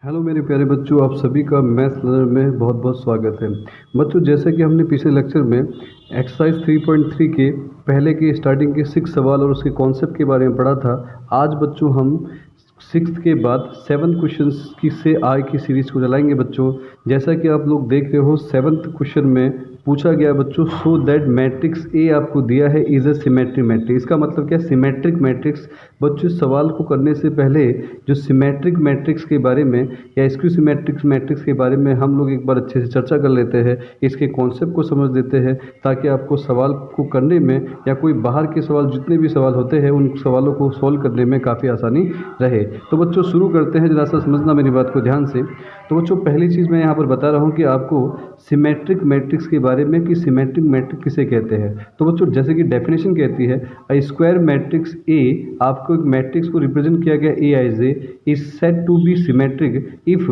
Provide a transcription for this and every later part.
Hello मेरे प्यारे बच्चों, आप सभी का मैथ्स लर्नर में बहुत बहुत स्वागत है। बच्चों, जैसा कि हमने पिछले लेक्चर में एक्सरसाइज 3.3 के पहले के स्टार्टिंग के 6 सवाल और उसके कॉन्सेप्ट के बारे में पढ़ा था। आज बच्चों हम 6th के बाद 7 क्वेश्चंस की से आय की सीरीज को चलाएंगे। बच्चों, जैसा कि आप लोग देख रहे हो 7th क्वेश्चन में पूछा गया बच्चों, सो दैट मैट्रिक्स ए आपको दिया है इज अ सिमेट्रिक मैट्रिक्स। इसका मतलब क्या? Symmetric matrix. बच्चों, सवाल को करने से पहले जो सिमेट्रिक मैट्रिक्स के बारे में या स्क्यू सिमेट्रिक मैट्रिक्स के बारे में हम लोग एक बार अच्छे से चर्चा कर लेते हैं, इसके कॉन्सेप्ट को समझ लेते हैं, ताकि आपको सवाल को करने में या कोई बाहर के सवाल जितने भी सवाल होते हैं उन सवालों को सॉल्व करने में काफ़ी आसानी रहे। तो बच्चों शुरू करते हैं, जरा सा समझना मेरी बात को ध्यान से। तो बच्चों पहली चीज़ मैं यहाँ पर बता रहा हूँ कि आपको सिमेट्रिक मैट्रिक्स के बारे में कि सिमेट्रिक मैट्रिक्स किसे कहते हैं। तो बच्चों जैसे कि डेफिनेशन कहती है, अ स्क्वायर मैट्रिक्स ए, आपको एक मैट्रिक्स को रिप्रेजेंट किया गया A I J, is said to be symmetric if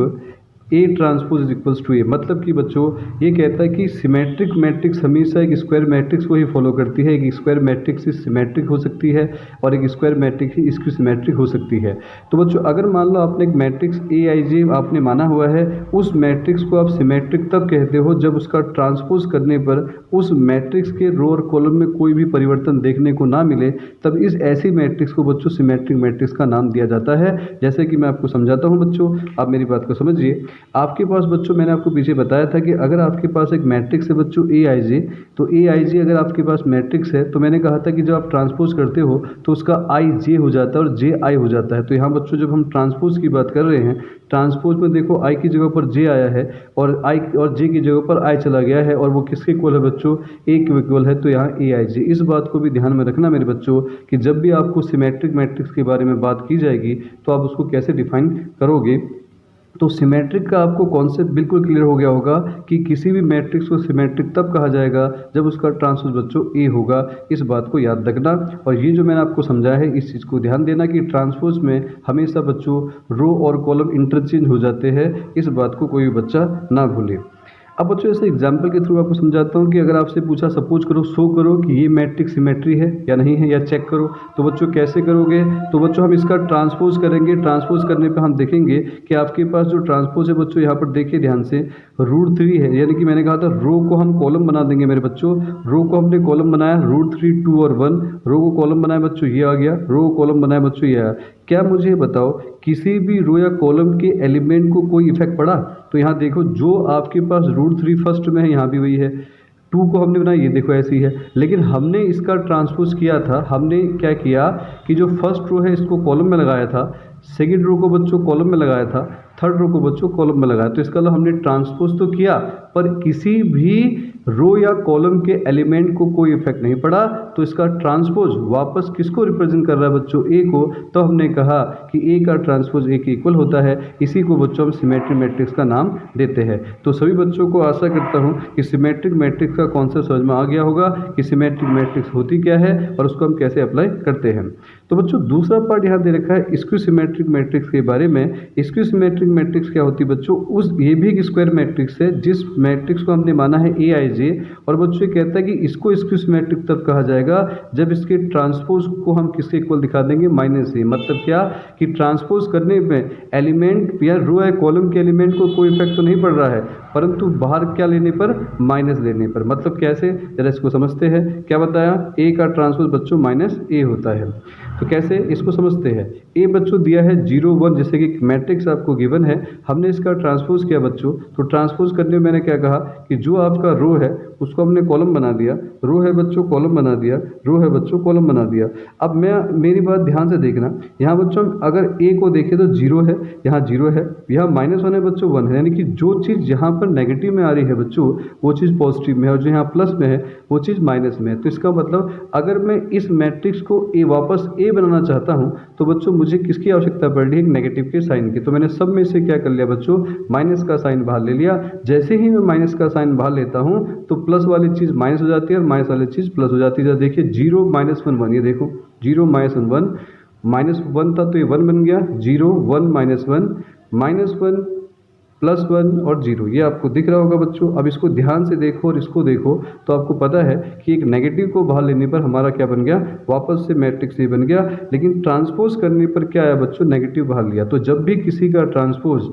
A transpose is equals to A. मतलब कि बच्चों ये कहता है कि सिमेट्रिक मैट्रिक्स हमेशा एक स्क्वायर मैट्रिक्स को ही फॉलो करती है। एक स्क्वायर मैट्रिक्स सिमेट्रिक हो सकती है और एक स्क्वायर मैट्रिक्स ही इसकी सिमेट्रिक हो सकती है। तो बच्चों अगर मान लो आपने एक मैट्रिक्स ए आई जे आपने माना हुआ है, उस मैट्रिक्स को आप सिमेट्रिक तब कहते हो जब उसका ट्रांसपोज करने पर उस मैट्रिक्स के रो और कॉलम में कोई भी परिवर्तन देखने को ना मिले, तब इस ऐसी मैट्रिक्स को बच्चों सिमेट्रिक मैट्रिक्स का नाम दिया जाता है। जैसे कि मैं आपको समझाता हूँ बच्चों, आप मेरी बात को समझिए। आपके पास बच्चों मैंने आपको पीछे बताया था कि अगर आपके पास एक मैट्रिक्स है बच्चों ए आई जे, तो ए आई जे अगर आपके पास मैट्रिक्स है तो मैंने कहा था कि जब आप ट्रांसपोज करते हो तो उसका आई जे हो जाता है और जे आई हो जाता है। तो यहाँ बच्चों जब हम ट्रांसपोज की बात कर रहे हैं, ट्रांसपोज में देखो आई की जगह पर जे आया है और आई और जे की जगह पर आई चला गया है और वो किसके इक्वल है बच्चों? ए के इक्वल है। तो यहाँ ए आई जे। इस बात को भी ध्यान में रखना मेरे बच्चों कि जब भी आपको सिमेट्रिक मैट्रिक्स के बारे में बात की जाएगी तो आप उसको कैसे डिफाइन करोगे। तो सिमेट्रिक का आपको कॉन्सेप्ट बिल्कुल क्लियर हो गया होगा कि किसी भी मैट्रिक्स को सिमेट्रिक तब कहा जाएगा जब उसका ट्रांसपोज बच्चों ए होगा। इस बात को याद रखना। और ये जो मैंने आपको समझाया है इस चीज़ को ध्यान देना कि ट्रांसपोज में हमेशा बच्चों रो और कॉलम इंटरचेंज हो जाते हैं। इस बात को कोई भी बच्चा ना भूले। अब बच्चों ऐसे एग्जाम्पल के थ्रू आपको समझाता हूँ कि अगर आपसे पूछा, सपोज करो, शो करो कि ये मैट्रिक्स सिमेट्री है या नहीं है, या चेक करो, तो बच्चों कैसे करोगे? तो बच्चों हम इसका ट्रांसपोज करेंगे। ट्रांसपोज करने पे हम देखेंगे कि आपके पास जो ट्रांसपोज है बच्चों, यहाँ पर देखिए ध्यान से, √3 है। यानी कि मैंने कहा था रो को हम कॉलम बना देंगे मेरे बच्चों। रो को हमने कॉलम बनाया, √3, 2 और 1। रो को कॉलम बनाया बच्चों, ये आ गया। रो को कॉलम बनाया बच्चों, ये आया। क्या मुझे बताओ किसी भी रो या कॉलम के एलिमेंट को कोई इफेक्ट पड़ा? तो यहाँ देखो जो आपके पास √3 फर्स्ट में है, यहाँ भी वही है। 2 को हमने बनाया, ये देखो ऐसी है। लेकिन हमने इसका ट्रांसपोज किया था। हमने क्या किया कि जो फर्स्ट रो है इसको कॉलम में लगाया था, सेकेंड रो को बच्चों कॉलम में लगाया था, थर्ड रो को बच्चों कॉलम में लगाया। तो इसका मतलब हमने ट्रांसपोज तो किया पर किसी भी रो या कॉलम के एलिमेंट को कोई इफेक्ट नहीं पड़ा। तो इसका ट्रांसपोज वापस किसको रिप्रेजेंट कर रहा है बच्चों? ए को। तो हमने कहा कि ए का ट्रांसपोज ए के इक्वल होता है। इसी को बच्चों हम सिमेट्रिक मैट्रिक्स का नाम देते हैं। तो सभी बच्चों को आशा करता हूं कि सिमेट्रिक मैट्रिक्स का कॉन्सेप्ट समझ में आ गया होगा कि सिमेट्रिक मैट्रिक्स होती क्या है और उसको हम कैसे अप्लाई करते हैं। तो बच्चों दूसरा पार्ट यहाँ दे रखा है स्क्यू सिमेट्रिक मैट्रिक्स के बारे में। स्क्यू सिमेट्रिक मैट्रिक्स क्या होती है बच्चों? ये भी एक स्क्वायर मैट्रिक्स है जिस मैट्रिक्स को हमने माना है ए आई जे, और बच्चों कहता है कि इसको स्क्यू सिमेट्रिक तब कहा जाएगा जब इसके ट्रांसपोज को हम किसके इक्वल दिखा देंगे? -a। मतलब क्या कि ट्रांसपोज करने में एलिमेंट या रो या कॉलम के एलिमेंट को कोई इफेक्ट तो नहीं पड़ रहा है, परंतु बाहर क्या लेने पर? माइनस लेने पर। मतलब कैसे, जरा इसको समझते हैं। क्या बताया? ए का ट्रांसपोज बच्चों -a होता है। तो कैसे इसको समझते हैं? ए बच्चों दिया है 0, 1, जैसे कि मैट्रिक्स आपको गिवन है। हमने इसका ट्रांसपोज किया बच्चों। तो ट्रांसपोज करने में मैंने क्या कहा कि जो आपका रो है उसको हमने कॉलम बना दिया। रो है बच्चों, कॉलम बना दिया। रो है बच्चों, कॉलम बना दिया। अब मेरी बात ध्यान से देखना। यहाँ बच्चों अगर ए को देखें तो 0 है, यहाँ 0 है, यहाँ -1 है बच्चों, 1 है। यानी कि जो चीज़ जहाँ पर नेगेटिव में आ रही है बच्चों वो चीज़ पॉजिटिव में है, और जो यहाँ प्लस में है वो चीज़ माइनस में है। तो इसका मतलब अगर मैं इस मैट्रिक्स को वापस ए बनाना चाहता हूँ तो बच्चों मुझे किसकी आवश्यकता पड़ रही है? एक नेगेटिव के साइन की। तो मैंने सब में से क्या कर लिया बच्चों? माइनस का साइन बाहर ले लिया। जैसे ही मैं माइनस का साइन बाहर लेता हूँ तो प्लस वाली चीज़ माइनस हो जाती है और माइनस वाली चीज़ प्लस हो जाती है। देखिए 0 -1 1, ये देखो 0 -1 1, -1 था तो ये 1 बन गया। 0 1 -1, -1 +1 और 0, ये आपको दिख रहा होगा बच्चों। अब इसको ध्यान से देखो और इसको देखो तो आपको पता है कि एक नेगेटिव को बाहर लेने पर हमारा क्या बन गया? वापस से मैट्रिक्स ए बन गया। लेकिन ट्रांसपोज करने पर क्या आया बच्चों? नेगेटिव बाहर लिया। तो जब भी किसी का ट्रांसपोज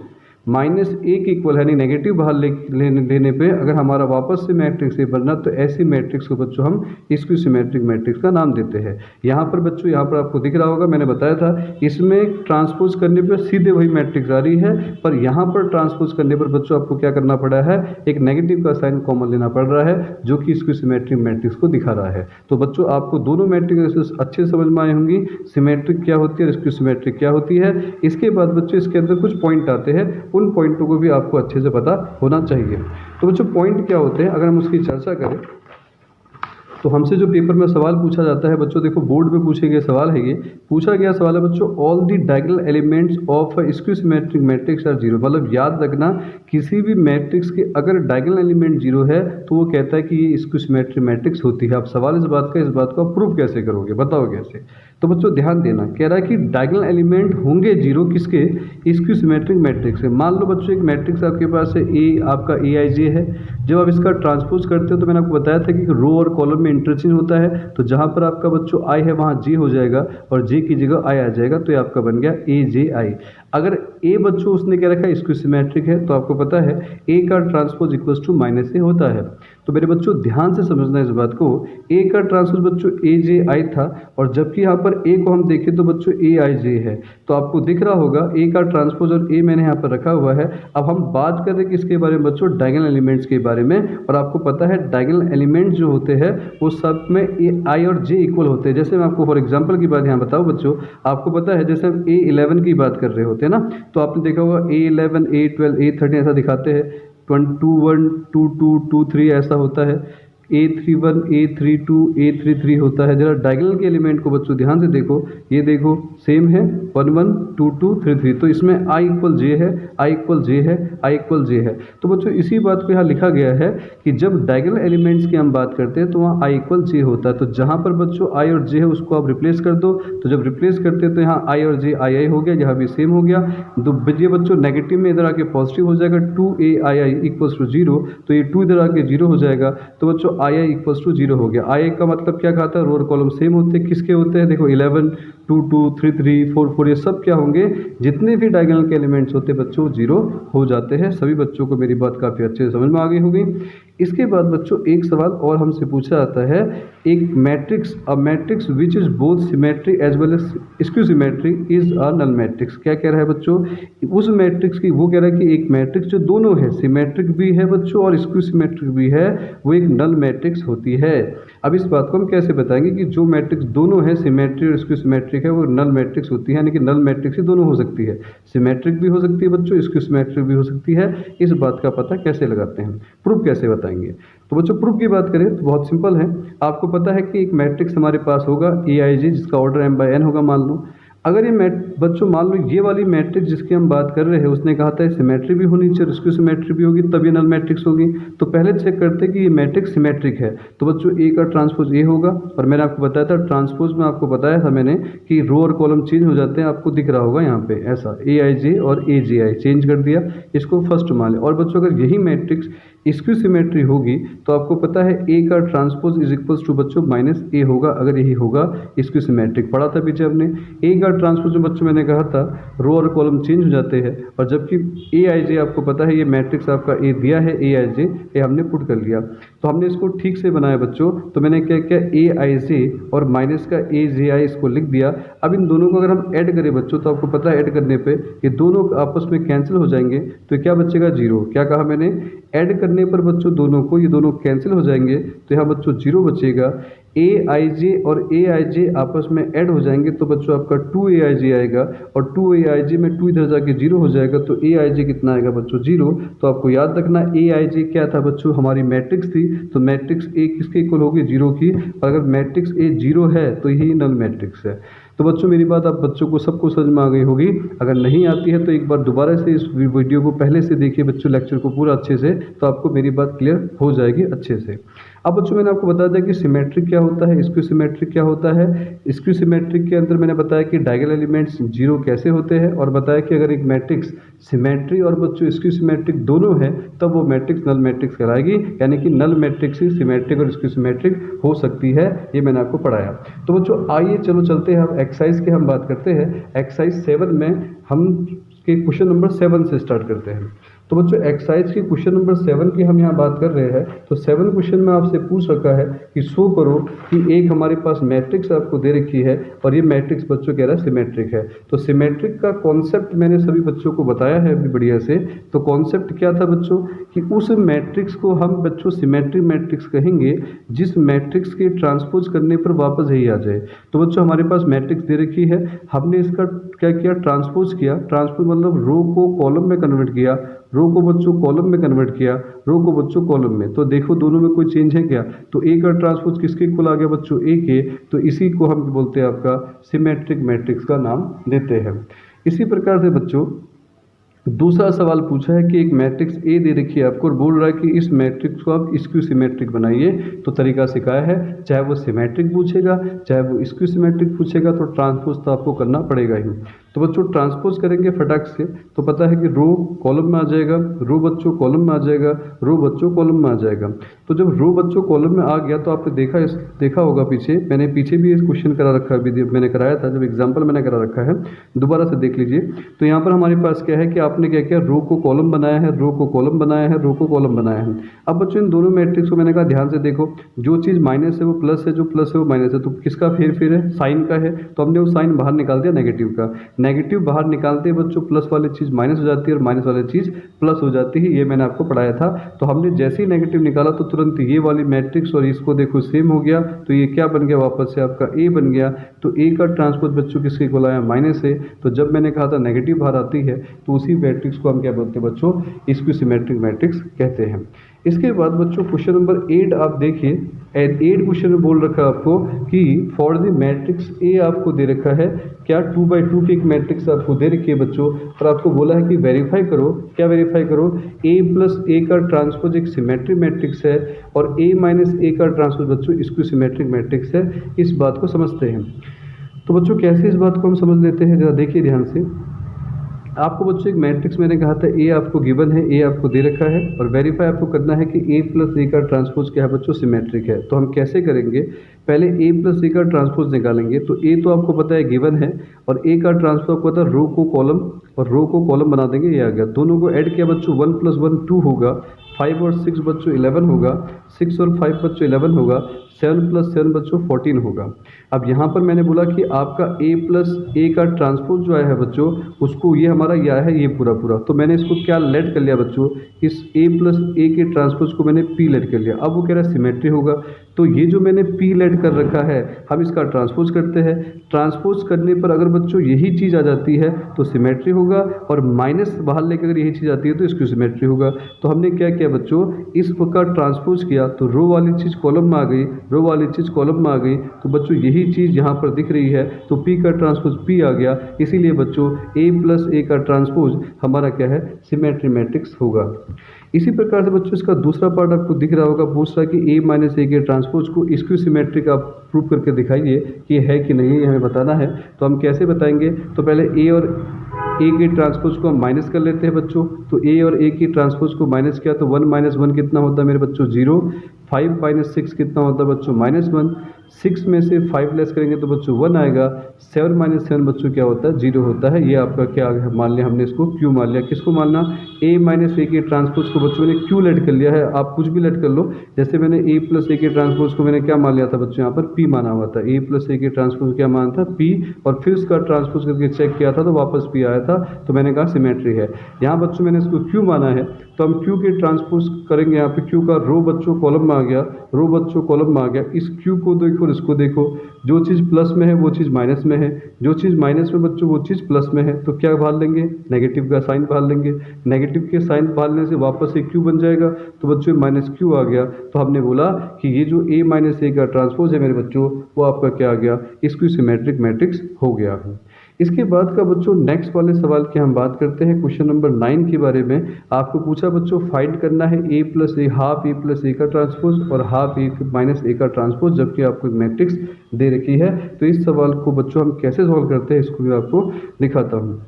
माइनस ए के इक्वल यानी नेगेटिव बाहर लेने पे अगर हमारा वापस से मैट्रिक्स ए बनना, तो ऐसी मैट्रिक्स को बच्चों हम स्क्यू सिमेट्रिक मैट्रिक्स का नाम देते हैं। यहाँ पर बच्चों, यहाँ पर आपको दिख रहा होगा, मैंने बताया था इसमें ट्रांसपोज करने पर सीधे वही मैट्रिक्स आ रही है, पर यहाँ पर ट्रांसपोज करने पर बच्चों आपको क्या करना पड़ा है, एक नेगेटिव का साइन कॉमन लेना पड़ रहा है, जो कि स्क्यू सिमेट्रिक मैट्रिक्स को दिखा रहा है। तो बच्चों आपको दोनों मैट्रिक्स अच्छे समझ में आए होंगी, सिमेट्रिक क्या होती है और स्क्यू सिमेट्रिक क्या होती है। इसके बाद बच्चों इसके अंदर कुछ पॉइंट आते हैं, उन पॉइंटों को भी आपको अच्छे से पता होना चाहिए। तो बच्चों पॉइंट क्या होते हैं, अगर हम उसकी चर्चा करें तो हमसे जो पेपर में सवाल पूछा जाता है बच्चों, देखो बोर्ड में पूछे गए सवाल है, ये पूछा गया सवाल है बच्चों, all the diagonal elements of skew symmetric matrix are zero. मतलब याद रखना, किसी भी मैट्रिक्स के अगर डायगोनल एलिमेंट जीरो है तो वो कहता है कि ये स्क्यू सिमेट्रिक मैट्रिक्स होती है। अब सवाल इस बात को आप प्रूव कैसे करोगे, बताओ कैसे। तो बच्चों ध्यान देना, कह रहा है कि डायगोनल एलिमेंट होंगे जीरो किसके, स्क्यू सिमेट्रिक मैट्रिक्स है। मान लो बच्चों एक मैट्रिक्स आपके पास है, ए आपका ए आई जे है। जब आप इसका ट्रांसपोज करते हो तो मैंने आपको बताया था कि रो और कॉलम में इंटरचेंज होता है, तो जहां पर आपका बच्चों आई है वहां जे हो जाएगा और जे की जगह आई आ जाएगा, तो ये आपका बन गया ए जे आई। अगर ए बच्चों उसने क्या रखा है, स्क्यू सिमेट्रिक है, तो आपको पता है ए का ट्रांसपोज इक्वल्स टू माइनस ए होता है। तो मेरे बच्चों ध्यान से समझना इस बात को, ए का ट्रांसपोज बच्चों ए जे आई था, और जबकि यहाँ पर ए को हम देखें तो बच्चों ए आई जे है, तो आपको दिख रहा होगा ए का ट्रांसपोज और ए मैंने यहाँ पर रखा हुआ है। अब हम बात कर रहे हैं किसके बारे में बच्चों, डायगोनल एलिमेंट्स के बारे में। और आपको पता है डायगोनल एलिमेंट्स जो होते हैं वो सब में ए आई और जे इक्वल होते हैं। जैसे मैं आपको फॉर एग्जाम्पल की बात यहाँ बताऊँ बच्चों, आपको पता है जैसे हम A11 की बात कर रहे होते हैं ना, तो आपने देखा होगा A11, A12, A13 ऐसा दिखाते हैं, 21, 22, 23 ऐसा होता है, A31, A32, A33 होता है। जरा डायगोनल के एलिमेंट को बच्चों ध्यान से देखो, ये देखो सेम है 11, 22, 33, तो इसमें I इक्वल जे है, I इक्वल जे है, I इक्वल जे है। तो बच्चों इसी बात को यहाँ लिखा गया है कि जब डायगोनल एलिमेंट्स की हम बात करते हैं तो वहाँ I इक्वल जे होता है। तो जहाँ पर बच्चों I और J है उसको आप रिप्लेस कर दो, तो जब रिप्लेस करते हैं तो यहाँ I और J I हो गया, यहाँ भी सेम हो गया। तो ये बच्चों नेगेटिव में इधर आके पॉजिटिव हो जाएगा, 2AI इक्वल्स टू 0, तो ये 2 इधर आके 0 हो जाएगा। तो बच्चों आई इक्वल्स टू 0 हो गया। आई का मतलब क्या कहता है, रो और कॉलम सेम होते हैं। किसके होते हैं, देखो 11, 2, 2, 3, 3, 4, 4 ये सब क्या होंगे, जितने भी डायगोनल के एलिमेंट्स होते हैं बच्चों 0 हो जाते हैं। सभी बच्चों को मेरी बात काफ़ी अच्छे से समझ में आ गई होगी। इसके बाद बच्चों एक सवाल और हमसे पूछा जाता है, एक matrix, a matrix which is both symmetry as well as skew symmetry is a null matrix. क्या कह रहा है बच्चों, उस मैट्रिक्स की, वो कह रहा है कि एक मैट्रिक्स जो दोनों है, सिमेट्रिक भी है बच्चों और स्क्यू सिमेट्रिक भी है, वो एक नल मैट्रिक्स होती है। अब इस बात को हम कैसे बताएंगे कि जो मैट्रिक्स दोनों है, सिमेट्री और स्क्यू सिमेट्रिक है, वो नल मैट्रिक्स होती है। यानी कि नल मैट्रिक्स ही दोनों हो सकती है, सिमेट्रिक भी हो सकती है बच्चों, स्क्यू सिमेट्रिक भी हो सकती है। इस बात का पता कैसे लगाते हैं, प्रूफ कैसे बताएंगे। तो बच्चों प्रूफ की बात करें तो बहुत सिंपल है। आपको पता है कि एक मैट्रिक्स हमारे पास होगा AIJ, जिसका ऑर्डर m/n होगा मान लो। अगर ये बच्चों मान लो ये वाली मैट्रिक्स जिसकी हम बात कर रहे हैं, उसने कहा था सिमेट्री भी होनी चाहिए, उसकी सिमेट्री भी होगी तब ये नल मैट्रिक्स होगी। तो पहले चेक करते हैं कि ये मैट्रिक्स सिमेट्रिक है। तो बच्चों ए का ट्रांसपोज ए होगा, और मैंने आपको बताया था ट्रांसपोज में, आपको बताया था मैंने कि रो और कॉलम चेंज हो जाते हैं। आपको दिख रहा होगा यहाँ पे ऐसा AIJ और AJI चेंज कर दिया, इसको फर्स्ट मान लें। और बच्चों अगर यही मैट्रिक्स स्क्यू सिमेट्री होगी तो आपको पता है ए का ट्रांसपोज इज इक्वल्स टू बच्चों माइनस ए होगा, अगर यही होगा स्क्यू सिमेट्रिक। पढ़ा था पीछे हमने, ए का ट्रांसपोज में बच्चों मैंने कहा था रो और कॉलम चेंज हो जाते हैं, और जबकि AIJ आपको पता है ये मैट्रिक्स आपका ए दिया है, AIJ ये हमने पुट कर लिया। तो हमने इसको ठीक से बनाया बच्चों, तो मैंने क्या किया, AIJ और माइनस का AJI इसको लिख दिया। अब इन दोनों को अगर हम ऐड करें बच्चों, तो आपको पता है ऐड करने पे ये दोनों आपस में कैंसिल हो जाएंगे, तो क्या बचेगा 0। क्या कहा मैंने, ऐड करने पर बच्चों दोनों को, ये दोनों कैंसिल हो जाएंगे, तो यहाँ बच्चों 0 बचेगा। AIJ और AIJ आपस में ऐड हो जाएंगे, तो बच्चों आपका 2AIJ आएगा, और 2AIJ में 2 इधर जाके 0 हो जाएगा, तो AIJ कितना आएगा बच्चों 0। तो आपको याद रखना AIJ क्या था बच्चों, हमारी मैट्रिक्स थी, तो मैट्रिक्स A किसके इक्वल होगी, 0 की। और अगर मैट्रिक्स A 0 है तो यही नल मैट्रिक्स है। तो बच्चों मेरी बात आप बच्चों को सबको समझ में आ गई होगी। अगर नहीं आती है तो एक बार दोबारा से इस वीडियो को पहले से देखिए बच्चों, लेक्चर को पूरा अच्छे से, तो आपको मेरी बात क्लियर हो जाएगी अच्छे से। अब बच्चों मैंने आपको बता दिया कि सिमेट्रिक क्या होता है, स्क्यू सिमेट्रिक क्या होता है। स्क्यू सिमेट्रिक के अंदर मैंने बताया कि डायगोनल एलिमेंट्स 0 कैसे होते हैं, और बताया कि अगर एक मैट्रिक्स सिमेट्री और बच्चों स्क्यू सिमेट्रिक दोनों है तब वो मैट्रिक्स नल मैट्रिक्स कहलाएगी। यानी कि नल मैट्रिक्स ही सिमेट्रिक और स्क्यू सिमेट्रिक हो सकती है, ये मैंने आपको पढ़ाया। तो बच्चों आइए चलो चलते हैं, हम एक्सरसाइज की हम बात करते हैं। एक्सरसाइज 7 में हम कि क्वेश्चन नंबर 7 से स्टार्ट करते हैं। तो बच्चों एक्सरसाइज की क्वेश्चन नंबर 7 की हम यहाँ बात कर रहे हैं। तो 7 क्वेश्चन में आपसे पूछ रखा है कि शो करो कि एक हमारे पास मैट्रिक्स आपको दे रखी है और ये मैट्रिक्स बच्चों कह रहा है सिमेट्रिक है। तो सिमेट्रिक का कॉन्सेप्ट मैंने सभी बच्चों को बताया है अभी बढ़िया से। तो कॉन्सेप्ट क्या था बच्चों कि उस मैट्रिक्स को हम बच्चों सिमेट्रिक मैट्रिक्स कहेंगे जिस मैट्रिक्स के ट्रांसपोज करने पर वापस यही आ जाए। तो बच्चों हमारे पास मैट्रिक्स दे रखी है, हमने इसका क्या किया, ट्रांसपोज किया। ट्रांसपोज मतलब रो को कॉलम में कन्वर्ट किया, रो को बच्चों कॉलम में कन्वर्ट किया, रो को बच्चों कॉलम में। तो देखो दोनों में कोई चेंज है क्या, तो ए का ट्रांसपोज किसके इक्वल आ गया बच्चों, ए के। तो इसी को हम बोलते हैं आपका सिमेट्रिक मैट्रिक्स का नाम देते हैं। इसी प्रकार से बच्चों दूसरा सवाल पूछा है कि एक मैट्रिक्स ए दे रखी है आपको और बोल रहा है कि इस मैट्रिक्स को आप स्क्यू सिमेट्रिक बनाइए। तो तरीका सिखाया है, चाहे वो सिमेट्रिक पूछेगा चाहे वो स्क्यू सिमेट्रिक पूछेगा, तो ट्रांसपोज तो आपको करना पड़ेगा ही। तो बच्चों ट्रांसपोज करेंगे फटाक से, तो पता है कि रो कॉलम में आ जाएगा, रो बच्चों कॉलम में आ जाएगा, रो बच्चों कॉलम में आ जाएगा। तो जब रो बच्चों कॉलम में आ गया तो आपने देखा होगा पीछे, मैंने पीछे भी इस क्वेश्चन करा रखा है, अभी मैंने कराया था जब एग्जाम्पल मैंने करा रखा है, दोबारा से देख लीजिए। तो यहाँ पर हमारे पास क्या है कि आपने क्या किया, रो को कॉलम बनाया है, रो को कॉलम बनाया है, रो को कॉलम बनाया है। अब बच्चों इन दोनों मैट्रिक्स को मैंने कहा ध्यान से देखो, जो चीज़ माइनस है वो प्लस है, जो प्लस है वो माइनस है। तो किसका फिर है, साइन का है। तो हमने वो साइन बाहर निकाल दिया नेगेटिव का, नेगेटिव बाहर निकालते ही बच्चों प्लस वाली चीज़ माइनस हो जाती है और माइनस वाली चीज़ प्लस हो जाती है, ये मैंने आपको पढ़ाया था। तो हमने जैसे ही नेगेटिव निकाला तो तुरंत ये वाली मैट्रिक्स और इसको देखो सेम हो गया, तो ये क्या बन गया, वापस से आपका ए बन गया। तो ए का ट्रांसपोज बच्चों किसके इक्वल आया, माइनस है। तो जब मैंने कहा था नेगेटिव बाहर आती है तो उसी मैट्रिक्स को हम क्या बोलते हैं बच्चों, इसको सिमेट्रिक मैट्रिक्स कहते हैं। इसके बाद बच्चों क्वेश्चन नंबर 8 आप देखिए, 8 क्वेश्चन में बोल रखा है आपको कि फॉर द मैट्रिक्स ए आपको दे रखा है, क्या 2x2 की एक मैट्रिक्स आपको दे रखी है बच्चों, और आपको बोला है कि वेरीफाई करो। क्या वेरीफाई करो, a प्लस ए का ट्रांसपोज एक सिमेट्रिक मैट्रिक्स है और a माइनस ए का ट्रांसपोज बच्चों इसको सिमेट्रिक मैट्रिक्स है। इस बात को समझते हैं। तो बच्चों कैसे इस बात को हम समझ लेते हैं, जरा देखिए ध्यान से। आपको बच्चों एक मैट्रिक्स मैंने कहा था ए आपको गिवन है, ए आपको दे रखा है और वेरीफाई आपको करना है कि ए प्लस ए का ट्रांसपोज क्या है बच्चों, सिमेट्रिक है। तो हम कैसे करेंगे, पहले ए प्लस ए का ट्रांसपोज निकालेंगे। तो ए तो आपको पता है गिवन है और ए का ट्रांसपोज आपको पता है रो को कॉलम और रो को कॉलम बना देंगे, ये आ गया। दोनों को ऐड किया बच्चों, 1 + 1 2 होगा, 5 और 6 बच्चों 11 होगा, 6 और 5 बच्चों 11 होगा, 7 + 7 बच्चों 14 होगा। अब यहाँ पर मैंने बोला कि आपका a प्लस ए का ट्रांसपोज जो आया है बच्चों, उसको ये हमारा यह है, ये पूरा पूरा। तो मैंने इसको क्या लेट कर लिया बच्चों, इस a प्लस ए के ट्रांसपोज को मैंने p लेट कर लिया। अब वो कह रहा है सिमेट्री होगा, तो ये जो मैंने p लेट कर रखा है हम इसका ट्रांसपोज करते हैं। ट्रांसपोज करने पर अगर बच्चों यही चीज़ आ जाती है तो सिमेट्री होगा, और माइनस बाहर लेकर अगर यही चीज़ आती है तो इसकी सिमेट्री होगा। तो हमने क्या किया बच्चों, इस का ट्रांसपोज किया तो रो वाली चीज़ कॉलम में आ गई, रो वाली चीज़ कॉलम में आ गई। तो बच्चों यही चीज़ यहाँ पर दिख रही है, तो p का ट्रांसपोज p आ गया। इसीलिए बच्चों a प्लस ए का ट्रांसपोज हमारा क्या है, सिमेट्रिक मैट्रिक्स होगा। इसी प्रकार से बच्चों इसका दूसरा पार्ट आपको दिख रहा होगा, पूछ रहा है कि a माइनस ए के ट्रांसपोज को स्क्यू सिमेट्रिक आप प्रूव करके दिखाइए कि है कि नहीं, ये हमें बताना है। तो हम कैसे बताएंगे, तो पहले a और ए के ट्रांसपोज को हम माइनस कर लेते हैं बच्चों। तो ए और ए की ट्रांसपोज को माइनस किया तो 1 - 1 कितना होता है मेरे बच्चों, 0। 5 - 6 कितना होता है बच्चों, -1। 6 में से 5 लेस करेंगे तो बच्चों 1 आएगा। 7 - 7 बच्चों क्या होता है, 0 होता है। ये आपका क्या मान लिया हमने, इसको क्यू मान लिया। किसको मानना, a माइनस ए के ट्रांसपोज को बच्चों ने क्यू लेट कर लिया है। आप कुछ भी लेट कर लो, जैसे मैंने a प्लस ए के ट्रांसपोज को मैंने क्या मान लिया था बच्चों, यहाँ पर p माना हुआ था। a प्लस ए के ट्रांसपोज क्या माना था, p, और फिर उसका ट्रांसपोज करके चेक किया था तो वापस p आया था, तो मैंने कहा सिमेट्री है। यहाँ बच्चों मैंने इसको क्यू माना है, तो हम क्यू के ट्रांसपोज करेंगे। यहाँ पे क्यू का रो बच्चों कॉलम में आ गया, रो बच्चों कॉलम में आ गया। इस क्यू को देखो और इसको देखो, जो चीज़ प्लस में है वो चीज़ माइनस में है, जो चीज़ माइनस में बच्चों वो चीज़ प्लस में है। तो क्या बाहर लेंगे, नेगेटिव का साइन बाहर लेंगे। नेगेटिव के साइन बाहर लेने से वापस एक क्यू बन जाएगा, तो बच्चों माइनस क्यू आ गया। तो हमने बोला कि ये जो a माइनस ए का ट्रांसपोज है मेरे बच्चों, वो आपका क्या आ गया, इसको सिमेट्रिक मैट्रिक्स हो गया है। इसके बाद का बच्चों नेक्स्ट वाले सवाल की हम बात करते हैं, क्वेश्चन नंबर 9 के बारे में। आपको पूछा बच्चों फाइंड करना है a plus A, half a plus A का ट्रांसपोज और हाफ a माइनस ए का ट्रांसपोज, जबकि आपको एक मैट्रिक्स दे रखी है। तो इस सवाल को बच्चों हम कैसे सॉल्व करते हैं, इसको भी आपको दिखाता हूँ।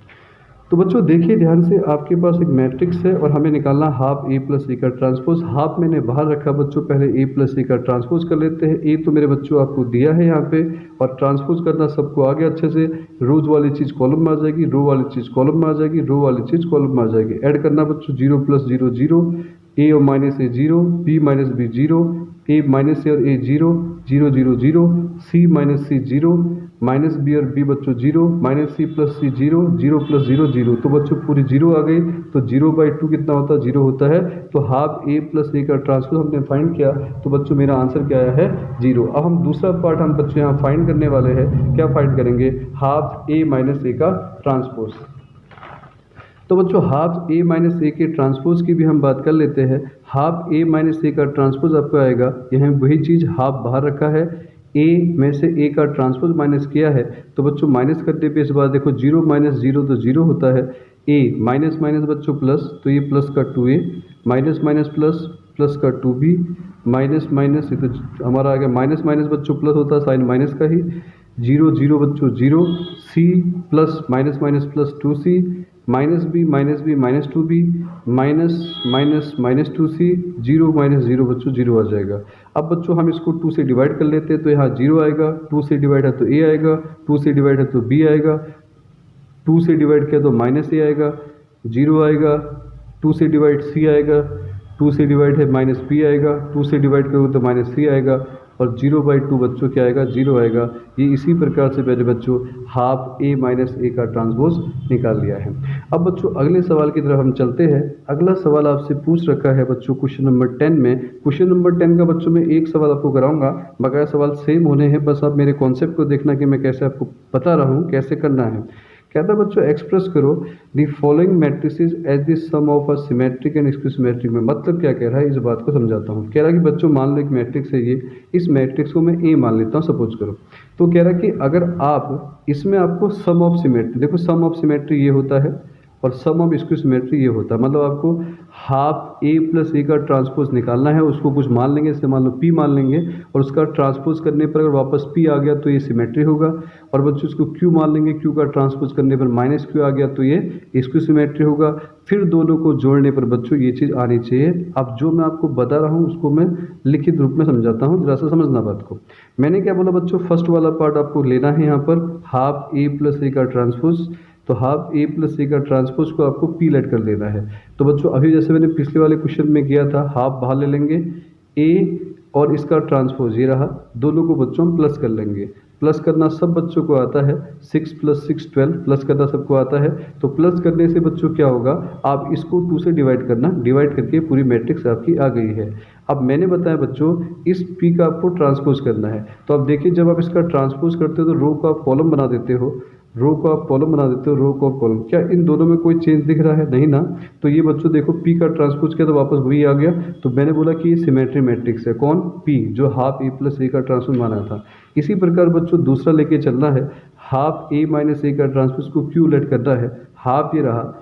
तो बच्चों देखिए ध्यान से, आपके पास एक मैट्रिक्स है और हमें निकालना हाफ ए प्लस ए का ट्रांसपोज। हाफ मैंने बाहर रखा बच्चों, पहले ए प्लस ए का ट्रांसपोज कर लेते हैं। ए तो मेरे बच्चों आपको दिया है यहाँ पे, और ट्रांसपोज करना सबको आ गया अच्छे से। रोज वाली चीज़ कॉलम में आ जाएगी, रो वाली चीज़ कॉलम में आ जाएगी, रो वाली चीज़ कॉलम में आ जाएगी। ऐड करना बच्चों, 0 + 0 0, ए और माइनस ए 0, बी माइनस बी 0, ए माइनस ए और ए 0 0 0 0, सी माइनस सी 0, माइनस बी और बी बच्चों 0, माइनस सी प्लस सी 0, 0 + 0 0। तो बच्चों पूरी 0 आ गई, तो 0/2 कितना होता है? 0 होता है। तो हाफ ए प्लस ए का ट्रांसपोज हमने फाइंड किया, तो बच्चों मेरा आंसर क्या आया है? 0। अब हम दूसरा पार्ट हम बच्चों यहाँ फाइंड करने वाले हैं। क्या फाइंड करेंगे? हाफ ए माइनस ए का ट्रांसपोज। तो बच्चों हाफ ए माइनस ए के ट्रांसपोज की भी हम बात कर लेते हैं। हाफ ए माइनस ए का ट्रांसपोज आपको आएगा, यहाँ वही चीज़ हाफ बाहर रखा है, ए में से ए का ट्रांसपोज माइनस किया है। तो बच्चों माइनस करने पे इस बार देखो 0 - 0 तो 0 होता है। ए माइनस माइनस बच्चों प्लस, तो ये प्लस का 2a, minus minus plus, plus का 2b, माइनस माइनस, ये तो हमारा आ गया माइनस माइनस बच्चों प्लस होता है, साइन माइनस का ही। 0 0 बच्चों 0, C plus minus minus plus 2c, minus B minus 2b, minus minus minus 2c, 0 - 0 बच्चों 0 आ जाएगा। अब बच्चों हम इसको 2 से डिवाइड कर लेते हैं, तो यहाँ 0 आएगा, 2 से डिवाइड है तो a आएगा, 2 से डिवाइड है तो b आएगा, 2 से डिवाइड किया तो माइनस ए आएगा, 0 आएगा, 2 से डिवाइड c आएगा, 2 से डिवाइड है माइनस b आएगा, 2 से डिवाइड करोगे तो माइनस c आएगा, और 0/2 बच्चों क्या आएगा? 0 आएगा। ये इसी प्रकार से पहले बच्चों हाफ ए माइनस ए का ट्रांसपोज निकाल लिया है। अब बच्चों अगले सवाल की तरफ हम चलते हैं। अगला सवाल आपसे पूछ रखा है बच्चों क्वेश्चन नंबर 10 में। क्वेश्चन नंबर 10 का बच्चों में एक सवाल आपको कराऊंगा, बकाया सवाल सेम होने हैं, बस आप मेरे कॉन्सेप्ट को देखना कि मैं कैसे आपको बता रहा हूँ कैसे करना है। कहता है बच्चों एक्सप्रेस करो the following matrices as the sum of a symmetric and skew में। मतलब क्या कह रहा है, इस बात को समझाता हूँ। कह रहा है कि बच्चों मान लो एक मैट्रिक्स है ये, इस मैट्रिक्स को मैं ए मान लेता हूँ सपोज करो। तो कह रहा है कि अगर आप इसमें आपको सम ऑफ सिमेट्री, देखो सम ऑफ सिमेट्री ये होता है और सम ऑफ स्क्यू सिमेट्री ये होता है। मतलब आपको हाफ ए प्लस ए का ट्रांसपोज निकालना है, उसको कुछ मान लेंगे, इससे मान लो पी मान लेंगे, और उसका ट्रांसपोज करने पर अगर वापस पी आ गया तो ये सिमेट्री होगा। और बच्चों उसको क्यू मान लेंगे, क्यू का ट्रांसपोज करने पर माइनस क्यू आ गया तो ये स्क्यू सिमेट्री होगा। फिर दोनों को जोड़ने पर बच्चों ये चीज़ आनी चाहिए। अब जो मैं आपको बता रहा हूँ उसको मैं लिखित रूप में समझाता हूँ, जरा सा समझना बात को। मैंने क्या बोला बच्चों, फर्स्ट वाला पार्ट आपको लेना है यहाँ पर हाफ ए प्लस ए का ट्रांसपोज। तो हाफ ए प्लस ए का ट्रांसपोज को आपको पी लेट कर लेना है। तो बच्चों अभी जैसे मैंने पिछले वाले क्वेश्चन में किया था, हाफ बाहर ले लेंगे, ए और इसका ट्रांसपोज ये रहा, दोनों को बच्चों हम प्लस कर लेंगे। प्लस करना सब बच्चों को आता है, 6 + 6 12, प्लस करना सबको आता है। तो प्लस करने से बच्चों क्या होगा, आप इसको 2 से डिवाइड करना, डिवाइड करके पूरी मैट्रिक्स आपकी आ गई है। अब मैंने बताया बच्चों इस पी का आपको ट्रांसपोज करना है। तो अब देखिए जब आप इसका ट्रांसपोज करते हो तो रो को आप कॉलम बना देते हो, रो को आप कॉलम बना देते हो, रो को आप कॉलम। क्या इन दोनों में कोई चेंज दिख रहा है? नहीं ना। तो ये बच्चों देखो पी का ट्रांसपोज किया तो वापस वही आ गया। तो मैंने बोला कि ये सिमेट्री मैट्रिक्स है। कौन? पी, जो हाफ ए प्लस ए का ट्रांसपोज माना था। इसी प्रकार बच्चों दूसरा लेके चलना है, हाफ ए माइनस ए का ट्रांसपोज को क्यू लेट करना है। हाफ ये रहा,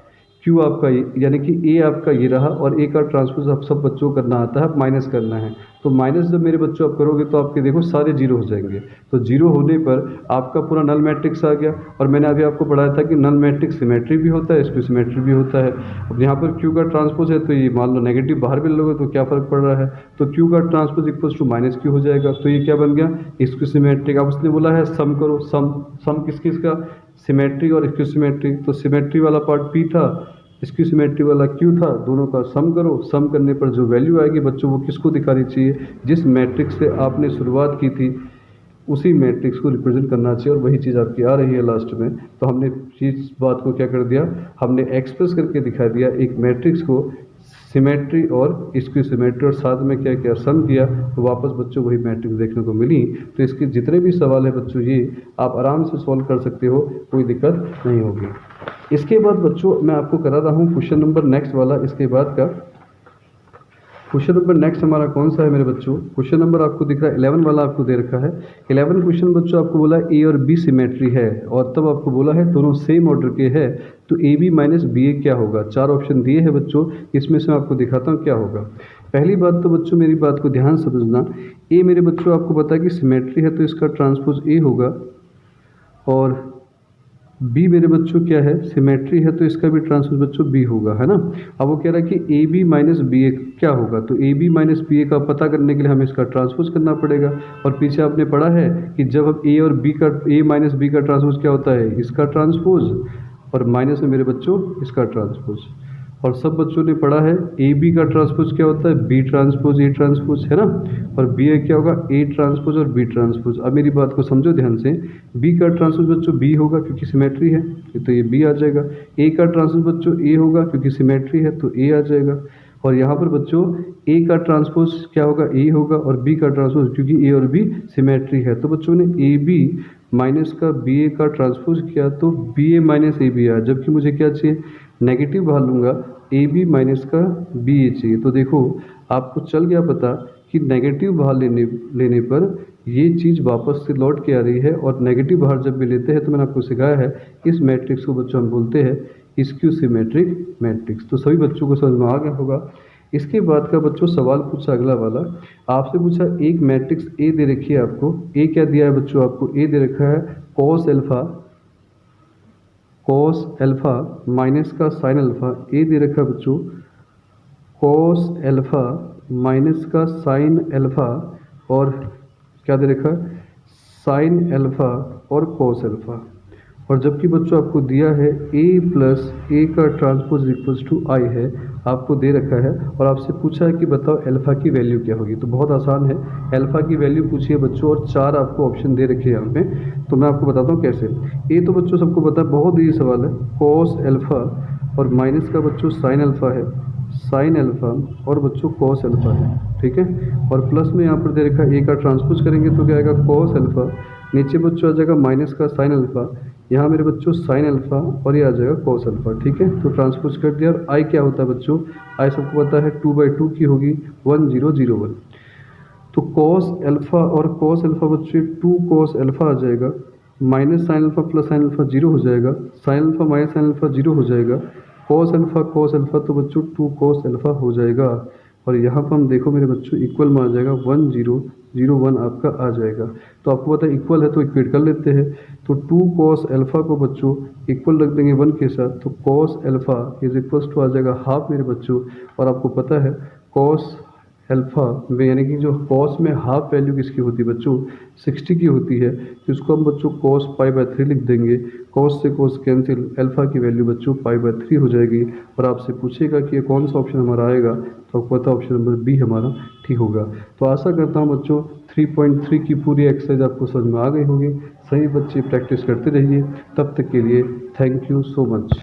क्यू आपका यानी कि ए आपका ये रहा, और ए का ट्रांसपोज आप सब बच्चों को करना आता है, माइनस करना है। तो माइनस जब मेरे बच्चों आप करोगे तो आपके देखो सारे 0 हो जाएंगे। तो 0 होने पर आपका पूरा नल मैट्रिक्स आ गया। और मैंने अभी आपको पढ़ाया था कि नल मैट्रिक्स सिमेट्री भी होता है, स्क्यू सिमेट्री भी होता है। अब यहाँ पर क्यू का ट्रांसपोज है तो ये मान लो नेगेटिव बाहर भी लोगे तो क्या फ़र्क पड़ रहा है, तो क्यू का transpose equals to minus Q हो जाएगा। तो ये क्या बन गया? Skew symmetric. अब उसने बोला है सम करो, सम किस किस का? सिमेट्री और स्क्यू सिमेट्री। तो सिमेट्री वाला पार्ट पी था, स्क्यू सिमेट्री वाला क्यू था, दोनों का सम करो। सम करने पर जो वैल्यू आएगी बच्चों वो किसको दिखानी चाहिए? जिस मैट्रिक्स से आपने शुरुआत की थी उसी मैट्रिक्स को रिप्रेजेंट करना चाहिए, और वही चीज़ आपकी आ रही है लास्ट में। तो हमने इस बात को क्या कर दिया, हमने एक्सप्रेस करके दिखा दिया एक मैट्रिक्स को, सिमेट्री और स्क्यू सिमेट्री, और साथ में क्या किया, सम किया, तो वापस बच्चों वही मैट्रिक्स देखने को मिली। तो इसके जितने भी सवाल है बच्चों ये आप आराम से सॉल्व कर सकते हो, कोई दिक्कत नहीं होगी। इसके बाद बच्चों मैं आपको करा रहा हूँ क्वेश्चन नंबर नेक्स्ट वाला। इसके बाद का क्वेश्चन नंबर नेक्स्ट हमारा कौन सा है मेरे बच्चों? क्वेश्चन नंबर आपको दिख रहा है 11 वाला आपको दे रखा है। 11 क्वेश्चन बच्चों आपको बोला ए और बी सिमेट्री है, और तब आपको बोला है दोनों सेम ऑर्डर के है, तो ए बी माइनस बी ए क्या होगा? 4 ऑप्शन दिए हैं बच्चों, इसमें से मैं आपको दिखाता हूँ क्या होगा। पहली बात तो बच्चों मेरी बात को ध्यान समझना, ए मेरे बच्चों आपको पता है कि सिमेट्री है तो इसका ट्रांसपोज ए होगा, और बी मेरे बच्चों क्या है, सिमेट्री है, तो इसका भी ट्रांसपोज बच्चों बी होगा, है ना। अब वो कह रहा है कि ए बी माइनस बी ए क्या होगा, तो ए बी माइनस बी ए का पता करने के लिए हमें इसका ट्रांसपोज करना पड़ेगा। और पीछे आपने पढ़ा है कि जब अब ए और बी का, ए माइनस बी का ट्रांसपोज क्या होता है, इसका ट्रांसपोज, और माइनस में मेरे बच्चों इसका ट्रांसपोज। और सब बच्चों ने पढ़ा है ए बी का ट्रांसपोज क्या होता है, बी ट्रांसपोज ए ट्रांसपोज, है ना। और बी ए क्या होगा, ए ट्रांसपोज और बी ट्रांसपोज। अब मेरी बात को समझो ध्यान से, बी का ट्रांसपोज बच्चों बी होगा क्योंकि सिमेट्री है, तो ये बी आ जाएगा। ए का ट्रांसपोज बच्चों ए होगा क्योंकि सिमेट्री है, तो ए आ जाएगा। और यहाँ पर बच्चों ए का ट्रांसपोज क्या होगा, ए होगा, और बी का ट्रांसपोज क्योंकि ए और बी सिमेट्री है, तो बच्चों ने ए बी माइनस का बी ए का ट्रांसपोज किया तो B A minus A B आया, जबकि मुझे क्या चाहिए, नेगेटिव बाहर लूँगा, ए बी माइनस का बी ए चाहिए। तो देखो आपको चल गया पता कि नेगेटिव बाहर लेने पर ये चीज़ वापस से लौट के आ रही है, और नेगेटिव बाहर जब भी लेते हैं तो मैंने आपको सिखाया है इस मैट्रिक्स को बच्चों हम बोलते हैं स्क्यू सिमेट्रिक मैट्रिक्स। तो सभी बच्चों को समझ में आ गया होगा। इसके बाद का बच्चों सवाल पूछा अगला वाला, आपसे पूछा एक मैट्रिक्स ए दे रखी है आपको, ए क्या दिया है बच्चों, आपको ए दे रखा है कॉस एल्फा माइनस का साइन अल्फा, ए दे रखा है बच्चों कॉस एल्फा माइनस का साइन एल्फा, और क्या दे रखा है, साइन एल्फा और कॉस एल्फा। और जबकि बच्चों आपको दिया है a प्लस ए का ट्रांसपोज इक्वल्स टू आई है, आपको दे रखा है, और आपसे पूछा है कि बताओ अल्फा की वैल्यू क्या होगी। तो बहुत आसान है, अल्फा की वैल्यू पूछिए बच्चों, और 4 आपको ऑप्शन दे रखे हैं यहाँ पे, तो मैं आपको बताता हूँ कैसे। ए तो बच्चों सबको पता है, बहुत ही सवाल है, कॉस एल्फा और माइनस का बच्चों साइन अल्फा है, साइन अल्फा और बच्चों कॉस अल्फा है, ठीक है। और प्लस में यहाँ पर दे रखा है ए का ट्रांसपोज करेंगे तो क्या आएगा, कॉस अल्फा, नीचे बच्चों आ जाएगा माइनस का साइन अल्फा, यहाँ मेरे बच्चों साइन अल्फा, और ये आ जाएगा कॉस अल्फा, ठीक है। तो ट्रांसपोज कर दिया। और आई क्या होता है बच्चों, आई सबको पता है 2/2 की होगी, 1001। तो कॉस अल्फा और कॉस अल्फा बच्चों 2 कॉस अल्फा आ जाएगा, minus sine alpha plus sine alpha 0 हो जाएगा, sine alpha minus sine alpha 0 हो जाएगा, कॉस अल्फा तो बच्चों 2 कॉस अल्फा हो जाएगा। और यहाँ पर हम देखो मेरे बच्चों इक्वल में आ जाएगा 1001 आपका आ जाएगा। तो आपको पता है इक्वल है तो इक्वेट कर लेते हैं। तो 2 कॉस अल्फा को बच्चों इक्वल रख देंगे 1 के साथ, तो cos alpha is equals to आ जाएगा हाफ मेरे बच्चों। और आपको पता है कॉस अल्फा में, यानी कि जो कॉस में हाफ वैल्यू किसकी होती है बच्चों, 60 की होती है, तो इसको हम बच्चों cos π/3 लिख देंगे। cos से cos कैंसिल, अल्फा की वैल्यू बच्चों π/3 हो जाएगी। और आपसे पूछेगा कि ये कौन सा ऑप्शन हमारा आएगा, तो आपको पता ऑप्शन नंबर बी हमारा ठीक होगा। तो आशा करता हूँ बच्चों 3.3 की पूरी एक्सरसाइज आपको समझ में आ गई होगी। सही बच्चे प्रैक्टिस करते रहिए, तब तक के लिए थैंक यू सो मच।